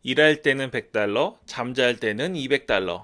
일할 때는 100달러, 잠잘 때는 200달러.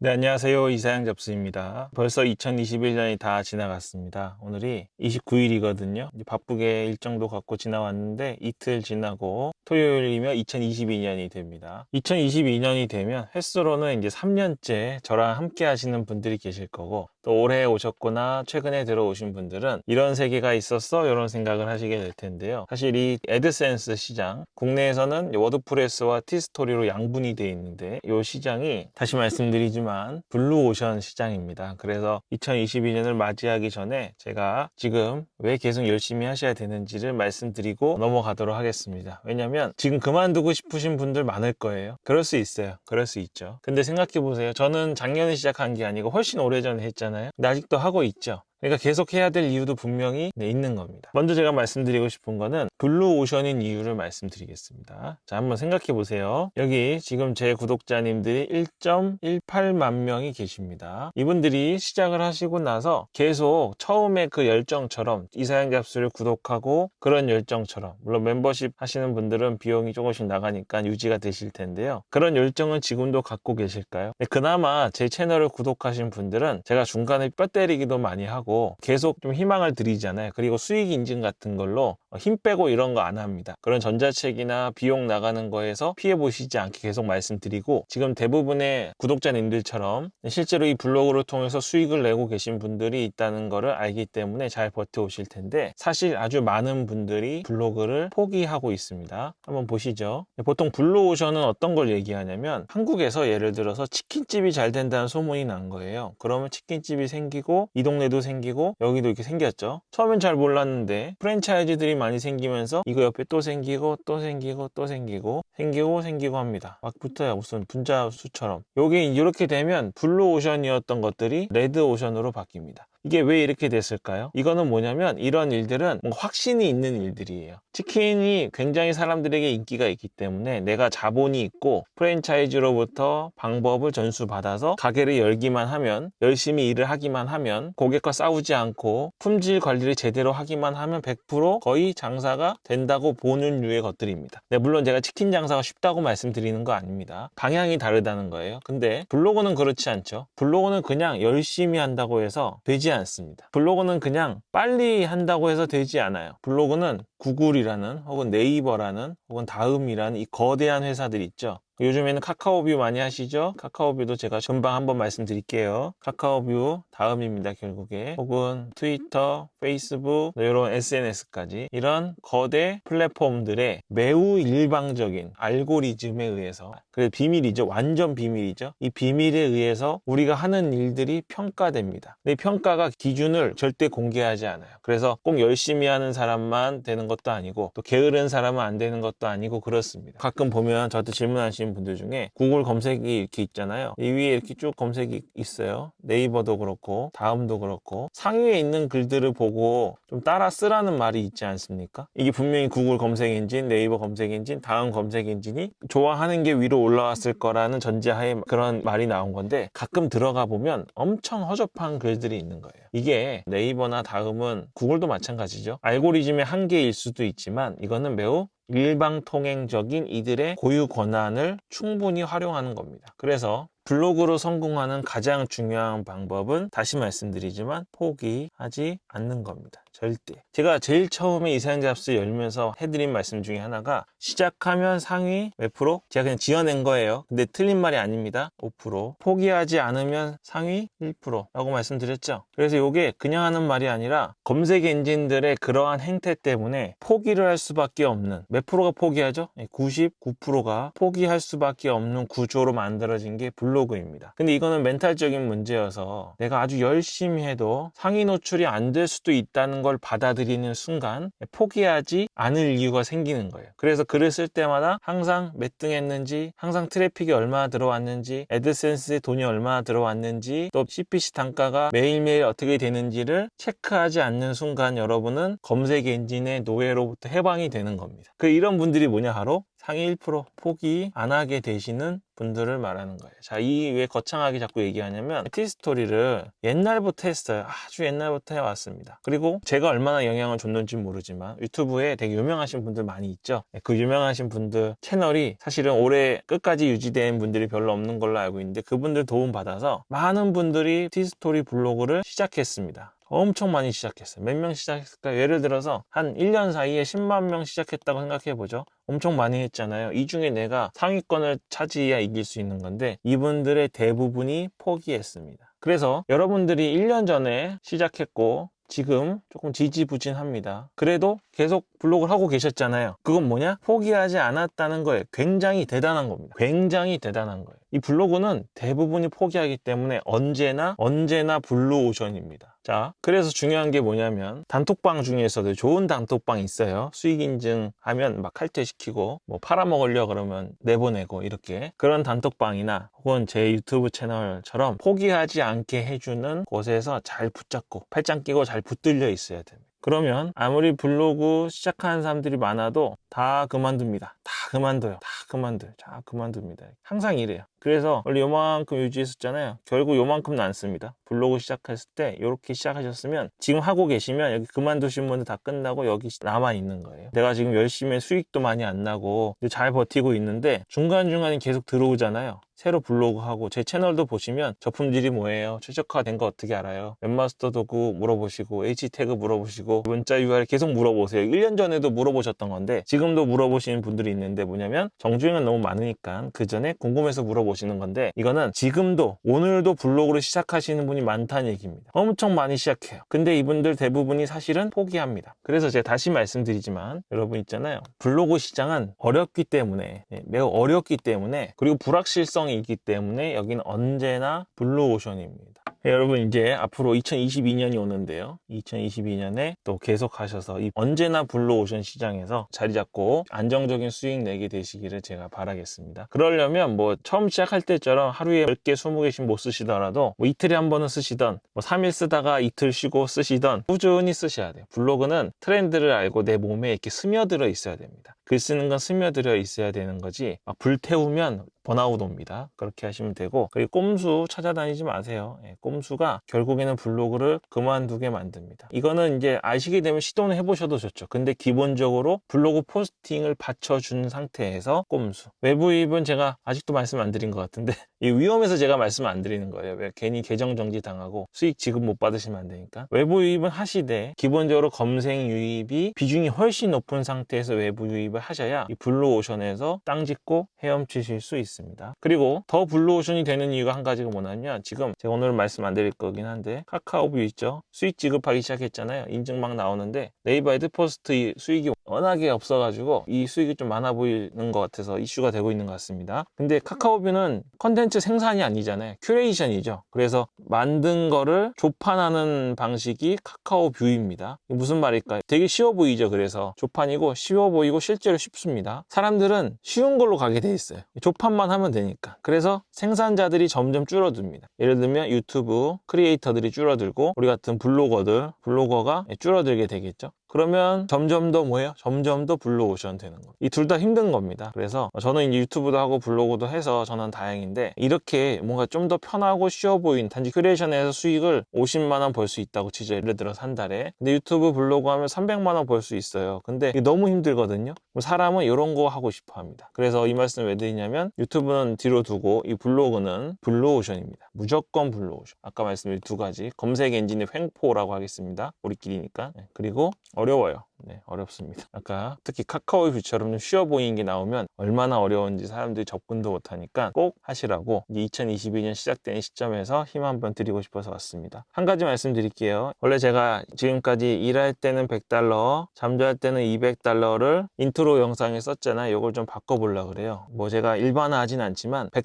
네, 안녕하세요. 이사양 잡스입니다. 벌써 2021년이 다 지나갔습니다. 오늘이 29일이거든요. 바쁘게 일정도 갖고 지나왔는데 이틀 지나고 토요일이면 2022년이 됩니다. 2022년이 되면 횟수로는 이제 3년째 저랑 함께 하시는 분들이 계실 거고, 또 올해 오셨거나 최근에 들어오신 분들은 이런 세계가 있었어? 이런 생각을 하시게 될 텐데요. 사실 이 애드센스 시장, 국내에서는 워드프레스와 티스토리로 양분이 되어 있는데 이 시장이 다시 말씀드리지만 블루오션 시장입니다. 그래서 2022년을 맞이하기 전에 제가 지금 왜 계속 열심히 하셔야 되는지를 말씀드리고 넘어가도록 하겠습니다. 왜냐면 지금 그만두고 싶으신 분들 많을 거예요. 그럴 수 있어요. 그럴 수 있죠. 근데 생각해 보세요. 저는 작년에 시작한 게 아니고 훨씬 오래전에 했잖아요. 근데 아직도 하고 있죠. 그러니까 계속 해야 될 이유도 분명히 있는 겁니다. 먼저 제가 말씀드리고 싶은 거는 블루오션인 이유를 말씀드리겠습니다. 자, 한번 생각해 보세요. 여기 지금 제 구독자님들이 1.18만 명이 계십니다. 이분들이 시작을 하시고 나서 계속 처음에 그 열정처럼 이사양 잡스를 구독하고 그런 열정처럼, 물론 멤버십 하시는 분들은 비용이 조금씩 나가니까 유지가 되실 텐데요. 그런 열정은 지금도 갖고 계실까요? 그나마 제 채널을 구독하신 분들은 제가 중간에 뼈 때리기도 많이 하고 계속 좀 희망을 드리잖아요. 그리고 수익 인증 같은 걸로 힘 빼고 이런 거 안 합니다. 그런 전자책이나 비용 나가는 거에서 피해 보시지 않게 계속 말씀드리고, 지금 대부분의 구독자님들처럼 실제로 이 블로그를 통해서 수익을 내고 계신 분들이 있다는 거를 알기 때문에 잘 버텨오실 텐데, 사실 아주 많은 분들이 블로그를 포기하고 있습니다. 한번 보시죠. 보통 블루오션은 어떤 걸 얘기하냐면, 한국에서 예를 들어서 치킨집이 잘 된다는 소문이 난 거예요. 그러면 치킨집이 생기고 이 동네도 생기고 여기도 이렇게 생겼죠. 처음엔 잘 몰랐는데 프랜차이즈들이 많이 생기면서 이거 옆에 또 생기고 또 생기고 또 생기고 합니다. 막 붙어요. 무슨 분자 수처럼. 요게 이렇게 되면 블루오션이었던 것들이 레드오션으로 바뀝니다. 이게 왜 이렇게 됐을까요? 이거는 뭐냐면, 이런 일들은 뭔가 확신이 있는 일들이에요. 치킨이 굉장히 사람들에게 인기가 있기 때문에 내가 자본이 있고 프랜차이즈로부터 방법을 전수받아서 가게를 열기만 하면, 열심히 일을 하기만 하면, 고객과 싸우지 않고 품질 관리를 제대로 하기만 하면 100% 거의 장사가 된다고 보는 류의 것들입니다. 네, 물론 제가 치킨 장사가 쉽다고 말씀드리는 거 아닙니다. 방향이 다르다는 거예요. 근데 블로그는 그렇지 않죠. 블로그는 그냥 열심히 한다고 해서 되지 않습니다. 블로그는 그냥 빨리 한다고 해서 되지 않아요. 블로그는 구글이라는, 혹은 네이버라는, 혹은 다음이라는 이 거대한 회사들 있죠. 요즘에는 카카오뷰 많이 하시죠? 카카오뷰도 제가 금방 한번 말씀드릴게요. 카카오뷰 다음입니다, 결국에. 혹은 트위터, 페이스북, 이런 SNS까지 이런 거대 플랫폼들의 매우 일방적인 알고리즘에 의해서, 그래서 비밀이죠. 완전 비밀이죠. 이 비밀에 의해서 우리가 하는 일들이 평가됩니다. 근데 평가가 기준을 절대 공개하지 않아요. 그래서 꼭 열심히 하는 사람만 되는 것도 아니고, 또 게으른 사람은 안 되는 것도 아니고 그렇습니다. 가끔 보면 저한테 질문하시는 분들 중에 구글 검색이 이렇게 있잖아요. 이 위에 이렇게 쭉 검색이 있어요. 네이버도 그렇고 다음도 그렇고, 상위에 있는 글들을 보고 좀 따라 쓰라는 말이 있지 않습니까? 이게 분명히 구글 검색 엔진, 네이버 검색 엔진, 다음 검색 엔진이 좋아하는 게 위로 올라왔을 거라는 전제하에 그런 말이 나온 건데, 가끔 들어가 보면 엄청 허접한 글들이 있는 거예요. 이게 네이버나 다음은, 구글도 마찬가지죠. 알고리즘의 한계일 수도 있지만 이거는 매우 일방통행적인 이들의 고유 권한을 충분히 활용하는 겁니다. 그래서 블로그로 성공하는 가장 중요한 방법은, 다시 말씀드리지만, 포기하지 않는 겁니다. 절대. 제가 제일 처음에 이사양 잡스 열면서 해드린 말씀 중에 하나가, 시작하면 상위 몇 프로? 제가 그냥 지어낸 거예요. 근데 틀린 말이 아닙니다. 5%. 포기하지 않으면 상위 1%라고 말씀드렸죠. 그래서 이게 그냥 하는 말이 아니라 검색 엔진들의 그러한 행태 때문에 포기를 할 수밖에 없는, 몇 프로가 포기하죠? 99%가 포기할 수밖에 없는 구조로 만들어진 게 블로그입니다. 근데 이거는 멘탈적인 문제여서, 내가 아주 열심히 해도 상위 노출이 안 될 수도 있다는 걸 받아들이는 순간 포기하지 않을 이유가 생기는 거예요. 그래서 글을 쓸 때마다 항상 몇 등 했는지, 항상 트래픽이 얼마나 들어왔는지, 애드센스에 돈이 얼마나 들어왔는지, 또 CPC 단가가 매일매일 어떻게 되는지를 체크하지 않는 순간 여러분은 검색 엔진의 노예로부터 해방이 되는 겁니다. 이런 분들이 뭐냐, 바로 상위 1% 포기 안 하게 되시는 분들을 말하는 거예요. 자, 이 왜 거창하게 자꾸 얘기하냐면 티스토리를 옛날부터 했어요. 아주 옛날부터 해왔습니다. 그리고 제가 얼마나 영향을 줬는지 모르지만 유튜브에 되게 유명하신 분들 많이 있죠. 그 유명하신 분들 채널이 사실은 올해 끝까지 유지된 분들이 별로 없는 걸로 알고 있는데 그분들 도움 받아서 많은 분들이 티스토리 블로그를 시작했습니다. 엄청 많이 시작했어요. 몇 명 시작했을까요? 예를 들어서 한 1년 사이에 10만 명 시작했다고 생각해보죠. 엄청 많이 했잖아요. 이 중에 내가 상위권을 차지해야 이길 수 있는 건데 이분들의 대부분이 포기했습니다. 그래서 여러분들이 1년 전에 시작했고 지금 조금 지지부진합니다. 그래도 계속 블로그를 하고 계셨잖아요. 그건 뭐냐? 포기하지 않았다는 거예요. 굉장히 대단한 겁니다. 굉장히 대단한 거예요. 이 블로그는 대부분이 포기하기 때문에 언제나 블루오션입니다. 자, 그래서 중요한 게 뭐냐면 단톡방 중에서도 좋은 단톡방이 있어요. 수익 인증하면 막 칼퇴시키고 뭐 팔아먹으려 그러면 내보내고 이렇게 그런 단톡방이나 혹은 제 유튜브 채널처럼 포기하지 않게 해주는 곳에서 잘 붙잡고 팔짱 끼고 잘 붙들려 있어야 됩니다. 그러면 아무리 블로그 시작하는 사람들이 많아도 다 그만둡니다. 다 그만둡니다. 항상 이래요. 그래서 원래 요만큼 유지했었잖아요. 결국 요만큼은 안 씁니다. 블로그 시작했을 때 이렇게 시작하셨으면 지금 하고 계시면 여기 그만두신 분들 다 끝나고 여기 남아 있는 거예요. 내가 지금 열심히 수익도 많이 안 나고 잘 버티고 있는데 중간중간에 계속 들어오잖아요. 새로 블로그 하고 제 채널도 보시면 저품질이 뭐예요? 최적화된 거 어떻게 알아요? 웹마스터 도구 물어보시고 H태그 물어보시고 문자 URL 계속 물어보세요. 1년 전에도 물어보셨던 건데 지금도 물어보시는 분들이 있는데 뭐냐면 정주행은 너무 많으니까 그 전에 궁금해서 물어보시는 건데 이거는 지금도 오늘도 블로그를 시작하시는 분이 많다는 얘기입니다. 엄청 많이 시작해요. 근데 이분들 대부분이 사실은 포기합니다. 그래서 제가 다시 말씀드리지만 여러분 있잖아요. 블로그 시장은 어렵기 때문에 매우 어렵기 때문에 그리고 불확실성이 있기 때문에 여기는 언제나 블루오션입니다. 여러분 이제 앞으로 2022년이 오는데요. 2022년에 또 계속 하셔서 이 언제나 블루오션 시장에서 자리 잡고 안정적인 수익 내게 되시기를 제가 바라겠습니다. 그러려면 뭐 처음 시작할 때처럼 하루에 10개, 20개씩 못 쓰시더라도 뭐 이틀에 한 번은 쓰시던 뭐 3일 쓰다가 이틀 쉬고 쓰시던 꾸준히 쓰셔야 돼요. 블로그는 트렌드를 알고 내 몸에 이렇게 스며들어 있어야 됩니다. 글 쓰는 건 스며들어 있어야 되는 거지 막 불태우면 번아웃 옵니다. 그렇게 하시면 되고 그리고 꼼수 찾아다니지 마세요. 꼼수가 결국에는 블로그를 그만두게 만듭니다. 이거는 이제 아시게 되면 시도는 해보셔도 좋죠. 근데 기본적으로 블로그 포스팅을 받쳐준 상태에서 꼼수. 외부 유입은 제가 아직도 말씀 안 드린 것 같은데 이 위험해서 제가 말씀 안 드리는 거예요. 왜 괜히 계정 정지 당하고 수익 지급 못 받으시면 안 되니까. 외부 유입은 하시되 기본적으로 검색 유입이 비중이 훨씬 높은 상태에서 외부 유입을 하셔야 이 블루오션에서 땅 짚고 헤엄치실 수 있습니다. 그리고 더 블루오션이 되는 이유가 한 가지가 뭐냐면 지금 제가 오늘 말씀 안 드릴 거긴 한데 카카오뷰 있죠. 수익 지급하기 시작했잖아요. 인증 막 나오는데 네이버 헤드포스트 수익이 워낙에 없어가지고 이 수익이 좀 많아 보이는 것 같아서 이슈가 되고 있는 것 같습니다. 근데 카카오뷰는 컨텐츠 생산이 아니잖아요. 큐레이션이죠. 그래서 만든 거를 조판하는 방식이 카카오뷰입니다. 무슨 말일까요? 되게 쉬워 보이죠. 그래서 조판이고 쉬워 보이고 실제로 쉽습니다. 사람들은 쉬운 걸로 가게 돼 있어요. 조판만 하면 되니까. 그래서 생산자들이 점점 줄어듭니다. 예를 들면 유튜브 크리에이터들이 줄어들고 우리 같은 블로거가 줄어들게 되겠죠. 그러면 점점 더 뭐예요? 점점 더 블루오션 되는 거. 이 둘 다 힘든 겁니다. 그래서 저는 이제 유튜브도 하고 블로그도 해서 저는 다행인데 이렇게 뭔가 좀 더 편하고 쉬워 보이는 단지 큐레이션에서 수익을 50만 원 벌 수 있다고 치죠. 예를 들어서 한 달에. 근데 유튜브 블로그 하면 300만 원 벌 수 있어요. 근데 이게 너무 힘들거든요. 사람은 이런 거 하고 싶어 합니다. 그래서 이 말씀을 왜 드리냐면 유튜브는 뒤로 두고 이 블로그는 블루오션입니다. 무조건 블루오션. 아까 말씀드린 두 가지. 검색 엔진의 횡포라고 하겠습니다. 우리끼리니까. 그리고 어려워요. 네, 어렵습니다. 아까 특히 카카오뷰처럼 좀 쉬워 보이는 게 나오면 얼마나 어려운지 사람들이 접근도 못하니까 꼭 하시라고 2022년 시작된 시점에서 힘 한번 드리고 싶어서 왔습니다. 한 가지 말씀드릴게요. 원래 제가 지금까지 일할 때는 $100, 잠잘 때는 $200를 인트로 영상에 썼잖아요. 이걸 좀 바꿔보려고 그래요. 뭐 제가 일반화하진 않지만 $100,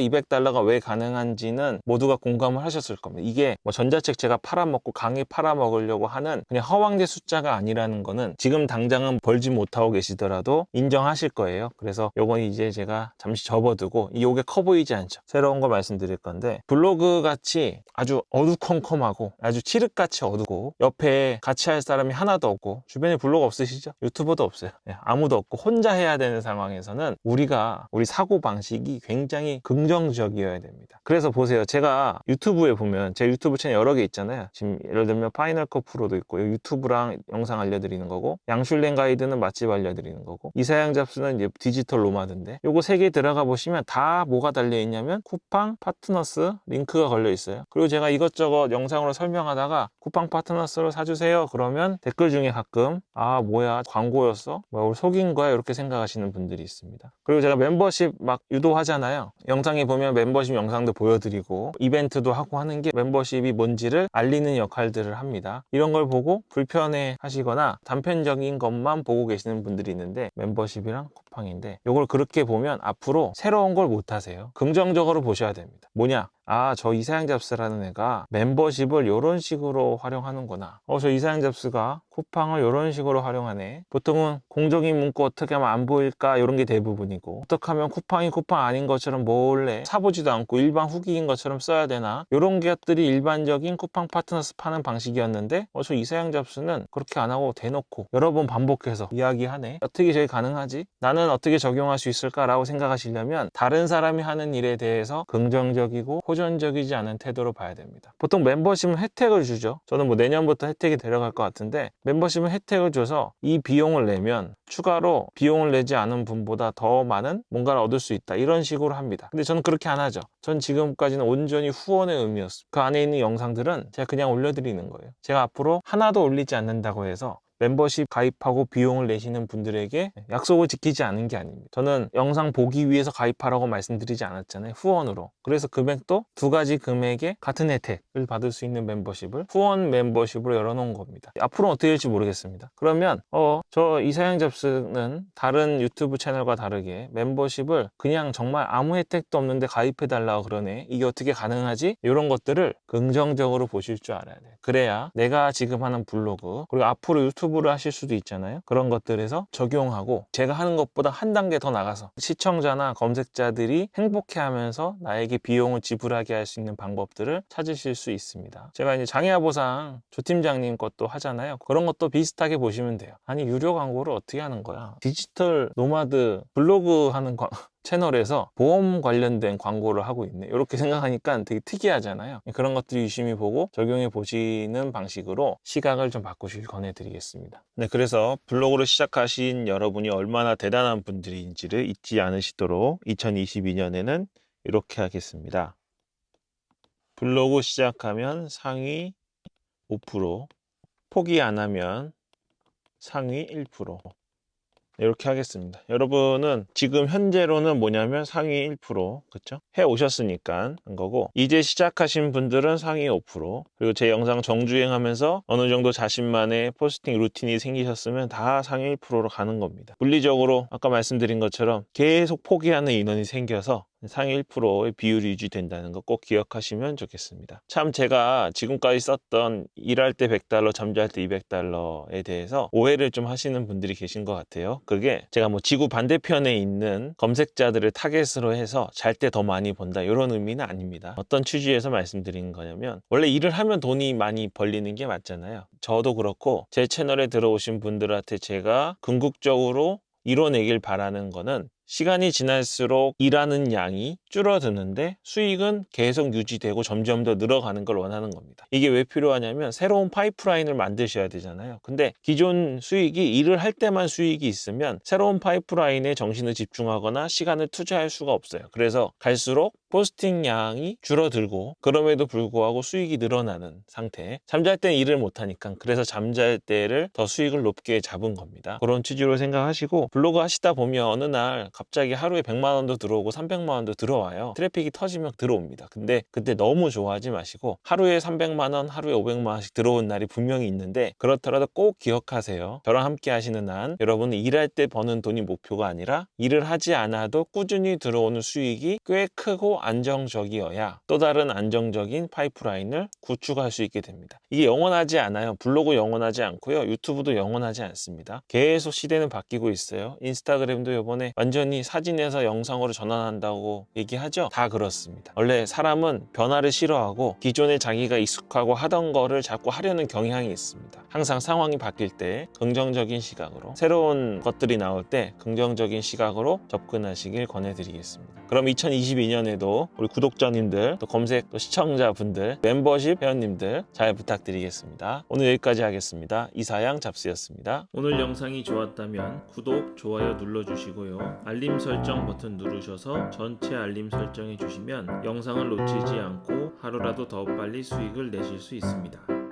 $200가 왜 가능한지는 모두가 공감을 하셨을 겁니다. 이게 뭐 전자책 제가 팔아먹고 강의 팔아먹으려고 하는 그냥 허황된 숫자가 아니라는 거는 거는 지금 당장은 벌지 못하고 계시더라도 인정하실 거예요. 그래서 요건 이제 제가 잠시 접어두고, 요게 커 보이지 않죠? 새로운 거 말씀드릴 건데, 블로그 같이 아주 어두컴컴하고 아주 칠흑같이 어두고 옆에 같이 할 사람이 하나도 없고, 주변에 블로그 없으시죠? 유튜버도 없어요. 아무도 없고 혼자 해야 되는 상황에서는 우리 사고방식이 굉장히 긍정적이어야 됩니다. 그래서 보세요. 제가 유튜브에 보면 제 유튜브 채널 여러 개 있잖아요. 지금 예를 들면 파이널 컷 프로도 있고, 유튜브랑 영상 알려드리는 거고, 양슐랭 가이드는 맛집 알려드리는 거고, 이사양 잡스는 이제 디지털 노마드인데, 요거 세 개 들어가 보시면 다 뭐가 달려 있냐면 쿠팡, 파트너스 링크가 걸려 있어요. 그리고 제가 이것저것 영상으로 설명하다가 쿠팡 파트너스로 사주세요 그러면 댓글 중에 가끔 아 뭐야 광고였어? 뭐 우리 속인 거야? 이렇게 생각하시는 분들이 있습니다. 그리고 제가 멤버십 막 유도하잖아요. 영상에 보면 멤버십 영상도 보여드리고 이벤트도 하고 하는 게 멤버십이 뭔지를 알리는 역할들을 합니다. 이런 걸 보고 불편해 하시거나 단편적인 것만 보고 계시는 분들이 있는데, 멤버십이랑 쿠팡인데 이걸 그렇게 보면 앞으로 새로운 걸 못 하세요. 긍정적으로 보셔야 됩니다. 뭐냐? 아, 저 이사양 잡스라는 애가 멤버십을 이런 식으로 활용하는구나. 저 이사양 잡스가 쿠팡을 이런 식으로 활용하네. 보통은 공적인 문구 어떻게 하면 안 보일까? 이런 게 대부분이고, 어떻게 하면 쿠팡이 쿠팡 아닌 것처럼 몰래 사보지도 않고 일반 후기인 것처럼 써야 되나? 이런 것들이 일반적인 쿠팡 파트너스 파는 방식이었는데, 저 이사양 잡스는 그렇게 안 하고 대놓고 여러 번 반복해서 이야기하네. 어떻게 저게 가능하지? 나는 어떻게 적용할 수 있을까라고 생각하시려면 다른 사람이 하는 일에 대해서 긍정적이고 호전적이지 않은 태도로 봐야 됩니다. 보통 멤버십은 혜택을 주죠. 저는 뭐 내년부터 혜택이 들어갈 것 같은데, 멤버십은 혜택을 줘서 이 비용을 내면 추가로 비용을 내지 않은 분보다 더 많은 뭔가를 얻을 수 있다, 이런 식으로 합니다. 근데 저는 그렇게 안 하죠. 전 지금까지는 온전히 후원의 의미였습니다. 그 안에 있는 영상들은 제가 그냥 올려드리는 거예요. 제가 앞으로 하나도 올리지 않는다고 해서 멤버십 가입하고 비용을 내시는 분들에게 약속을 지키지 않은 게 아닙니다. 저는 영상 보기 위해서 가입하라고 말씀드리지 않았잖아요. 후원으로. 그래서 금액도 두 가지 금액에 같은 혜택을 받을 수 있는 멤버십을 후원 멤버십으로 열어놓은 겁니다. 앞으로는 어떻게 될지 모르겠습니다. 그러면 저 이사양 잡스는 다른 유튜브 채널과 다르게 멤버십을 그냥 정말 아무 혜택도 없는데 가입해달라고 그러네. 이게 어떻게 가능하지? 이런 것들을 긍정적으로 보실 줄 알아야 돼요. 그래야 내가 지금 하는 블로그, 그리고 앞으로 유튜브를 하실 수도 있잖아요. 그런 것들에서 적용하고 제가 하는 것보다 한 단계 더 나가서 시청자나 검색자들이 행복해하면서 나에게 비용을 지불하게 할 수 있는 방법들을 찾으실 수 있습니다. 제가 이제 장애아 보상 조 팀장님 것도 하잖아요. 그런 것도 비슷하게 보시면 돼요. 아니 유료 광고를 어떻게 하는 거야? 디지털 노마드 블로그 하는 채널에서 보험 관련된 광고를 하고 있네, 이렇게 생각하니까 되게 특이하잖아요. 그런 것들 유심히 보고 적용해 보시는 방식으로 시각을 좀 바꾸시길 권해드리겠습니다. 네, 그래서 블로그를 시작하신 여러분이 얼마나 대단한 분들인지를 잊지 않으시도록 2022년에는 이렇게 하겠습니다. 블로그 시작하면 상위 5%, 포기 안 하면 상위 1%. 이렇게 하겠습니다. 여러분은 지금 현재로는 뭐냐면 상위 1%, 그쵸? 해 오셨으니까 한 거고, 이제 시작하신 분들은 상위 5%, 그리고 제 영상 정주행하면서 어느 정도 자신만의 포스팅 루틴이 생기셨으면 다 상위 1%로 가는 겁니다. 물리적으로 아까 말씀드린 것처럼 계속 포기하는 인원이 생겨서 상위 1%의 비율이 유지된다는 거 꼭 기억하시면 좋겠습니다. 참 제가 지금까지 썼던 일할 때 $100, 잠잘 때 $200에 대해서 오해를 좀 하시는 분들이 계신 것 같아요. 그게 제가 뭐 지구 반대편에 있는 검색자들을 타겟으로 해서 잘 때 더 많이 번다, 이런 의미는 아닙니다. 어떤 취지에서 말씀드린 거냐면, 원래 일을 하면 돈이 많이 벌리는 게 맞잖아요. 저도 그렇고 제 채널에 들어오신 분들한테 제가 궁극적으로 이뤄내길 바라는 거는, 시간이 지날수록 일하는 양이 줄어드는데 수익은 계속 유지되고 점점 더 늘어가는 걸 원하는 겁니다. 이게 왜 필요하냐면 새로운 파이프라인을 만드셔야 되잖아요. 근데 기존 수익이 일을 할 때만 수익이 있으면 새로운 파이프라인에 정신을 집중하거나 시간을 투자할 수가 없어요. 그래서 갈수록 포스팅 양이 줄어들고 그럼에도 불구하고 수익이 늘어나는 상태. 잠잘 땐 일을 못하니까, 그래서 잠잘 때를 더 수익을 높게 잡은 겁니다. 그런 취지로 생각하시고 블로그 하시다 보면 어느 날 갑자기 하루에 100만 원도 들어오고 300만 원도 들어와요. 트래픽이 터지면 들어옵니다. 근데 그때 너무 좋아하지 마시고 하루에 300만 원, 하루에 500만 원씩 들어온 날이 분명히 있는데 그렇더라도 꼭 기억하세요. 저랑 함께 하시는 한 여러분은 일할 때 버는 돈이 목표가 아니라 일을 하지 않아도 꾸준히 들어오는 수익이 꽤 크고 안정적이어야 또 다른 안정적인 파이프라인을 구축할 수 있게 됩니다. 이게 영원하지 않아요. 블로그 영원하지 않고요. 유튜브도 영원하지 않습니다. 계속 시대는 바뀌고 있어요. 인스타그램도 이번에 완전히 사진에서 영상으로 전환한다고 얘기하죠. 다 그렇습니다. 원래 사람은 변화를 싫어하고 기존에 자기가 익숙하고 하던 거를 자꾸 하려는 경향이 있습니다. 항상 상황이 바뀔 때 긍정적인 시각으로 새로운 것들이 나올 때 긍정적인 시각으로 접근하시길 권해드리겠습니다. 그럼 2022년에도 우리 구독자님들, 또 검색, 또 시청자분들, 멤버십 회원님들 잘 부탁드리겠습니다. 오늘 여기까지 하겠습니다. 이사양 잡스였습니다. 오늘 영상이 좋았다면 구독, 좋아요 눌러주시고요. 알림 설정 버튼 누르셔서 전체 알림 설정해 주시면 영상을 놓치지 않고 하루라도 더 빨리 수익을 내실 수 있습니다.